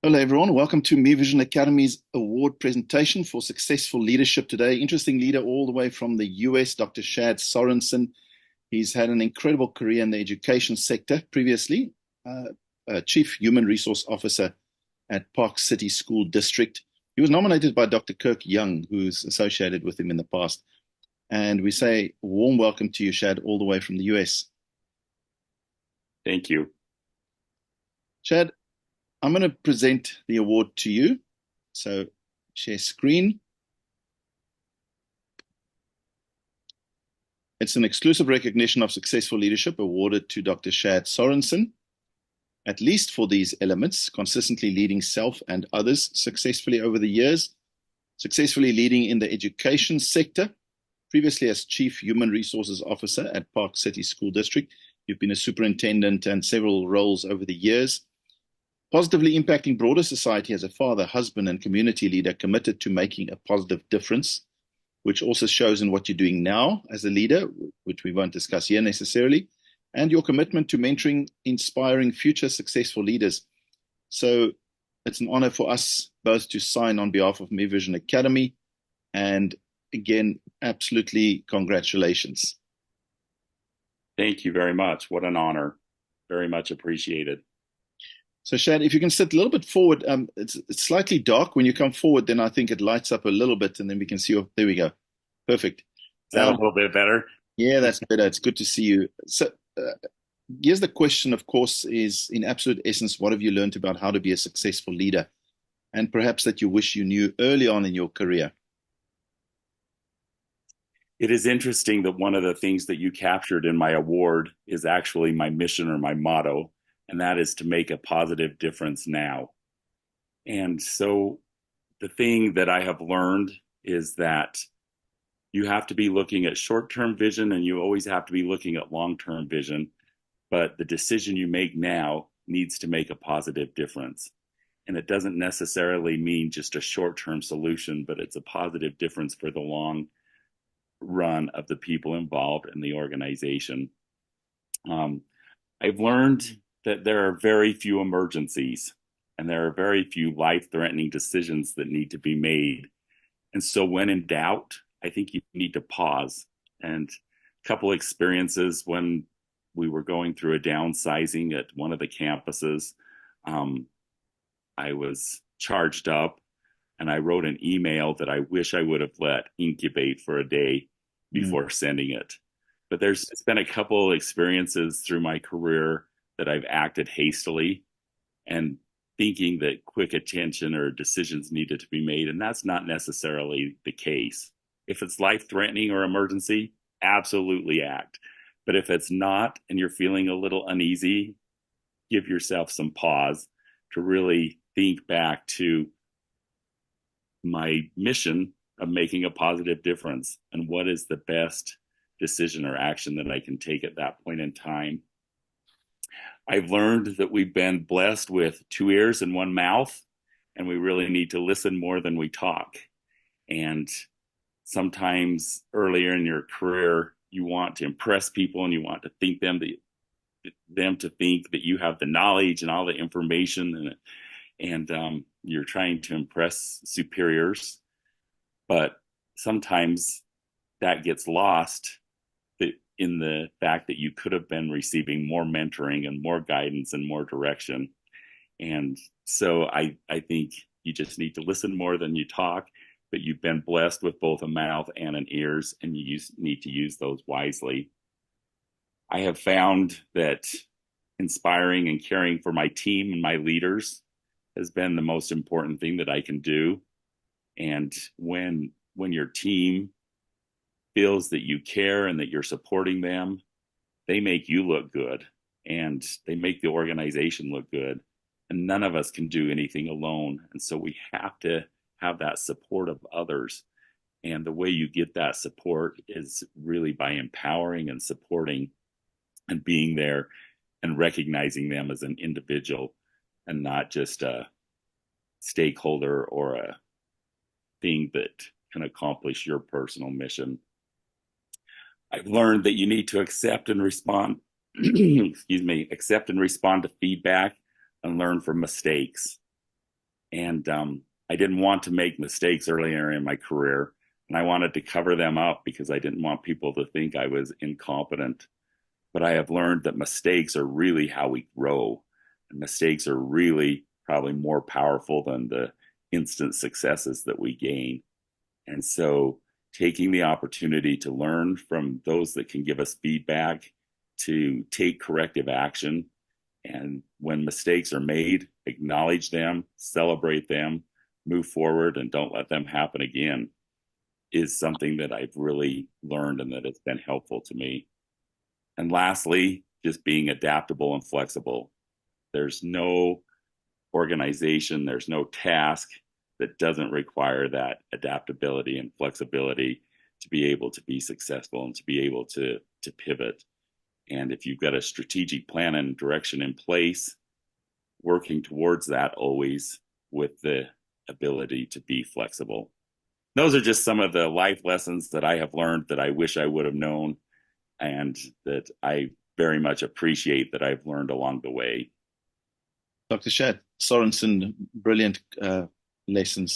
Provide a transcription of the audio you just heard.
Hello, everyone. Welcome to Me Vision Academy's award presentation for successful leadership today. Interesting leader all the way from the US, Dr. Shad Sorenson. He's had an incredible career in the education sector previously, Chief Human Resource Officer at Park City School District. He was nominated by Dr. Kirk Young, who's associated with him in the past. And we say a warm welcome to you, Shad, all the way from the US. Thank you. Shad, I'm going to present the award to you. So share screen. It's an exclusive recognition of successful leadership awarded to Dr. Shad Sorenson, at least for these elements: consistently leading self and others successfully over the years, successfully leading in the education sector, previously as Chief Human Resources Officer at Park City School District. You've been a superintendent and several roles over the years. Positively impacting broader society as a father, husband, and community leader committed to making a positive difference, which also shows in what you're doing now as a leader, which we won't discuss here necessarily, and your commitment to mentoring, inspiring future successful leaders. So it's an honor for us both to sign on behalf of Me Vision Academy. And again, absolutely congratulations. Thank you very much. What an honor. Very much appreciated. So, Shad, if you can sit a little bit forward, it's slightly dark. When you come forward, then I think it lights up a little bit, and then we can see you. There we go. Perfect. Is that a little bit better? Yeah, that's better. It's good to see you. So, here's the question, of course, is in absolute essence, what have you learned about how to be a successful leader? And perhaps that you wish you knew early on in your career. It is interesting that one of the things that you captured in my award is actually my mission or my motto, and that is to make a positive difference now. And so the thing that I have learned is that you have to be looking at short-term vision and you always have to be looking at long-term vision. But the decision you make now needs to make a positive difference. And it doesn't necessarily mean just a short-term solution, but it's a positive difference for the long run of the people involved in the organization. Um, I've learned that there are very few emergencies and there are very few life-threatening decisions that need to be made. And so when in doubt, I think you need to pause. And a couple experiences when we were going through a downsizing at one of the campuses, um, I was charged up and I wrote an email that I wish I would have let incubate for a day Mm. before sending it. But there's been a couple experiences through my career that I've acted hastily and thinking that quick attention or decisions needed to be made. And that's not necessarily the case. If it's life threatening or emergency, absolutely act. But if it's not and you're feeling a little uneasy, give yourself some pause to really think back to my mission of making a positive difference and what is the best decision or action that I can take at that point in time. I've learned that we've been blessed with two ears and one mouth, and we really need to listen more than we talk. And sometimes earlier in your career, you want to impress people and you want to think them to think that you have the knowledge and all the information, and you're trying to impress superiors. But sometimes that gets lost in the fact that you could have been receiving more mentoring and more guidance and more direction. And so I think you just need to listen more than you talk, but you've been blessed with both a mouth and an ears, and you need to use those wisely. I have found that inspiring and caring for my team and my leaders has been the most important thing that I can do. And when your team feels that you care and that you're supporting them, they make you look good and they make the organization look good. And none of us can do anything alone. And so we have to have that support of others. And the way you get that support is really by empowering and supporting and being there and recognizing them as an individual and not just a stakeholder or a thing that can accomplish your personal mission. I've learned that you need to accept and respond, excuse me, accept and respond to feedback and learn from mistakes. And I didn't want to make mistakes earlier in my career. And I wanted to cover them up because I didn't want people to think I was incompetent. But I have learned that mistakes are really how we grow. And mistakes are really probably more powerful than the instant successes that we gain. And so taking the opportunity to learn from those that can give us feedback, to take corrective action, and when mistakes are made, acknowledge them, celebrate them, move forward, and don't let them happen again is something that I've really learned and that it's been helpful to me. And lastly, just being adaptable and flexible. There's no organization, there's no task that doesn't require that adaptability and flexibility to be able to be successful and to be able to pivot. And if you've got a strategic plan and direction in place, working towards that always with the ability to be flexible. Those are just some of the life lessons that I have learned that I wish I would have known and that I very much appreciate that I've learned along the way. Dr. Shad Sorenson, brilliant lessons.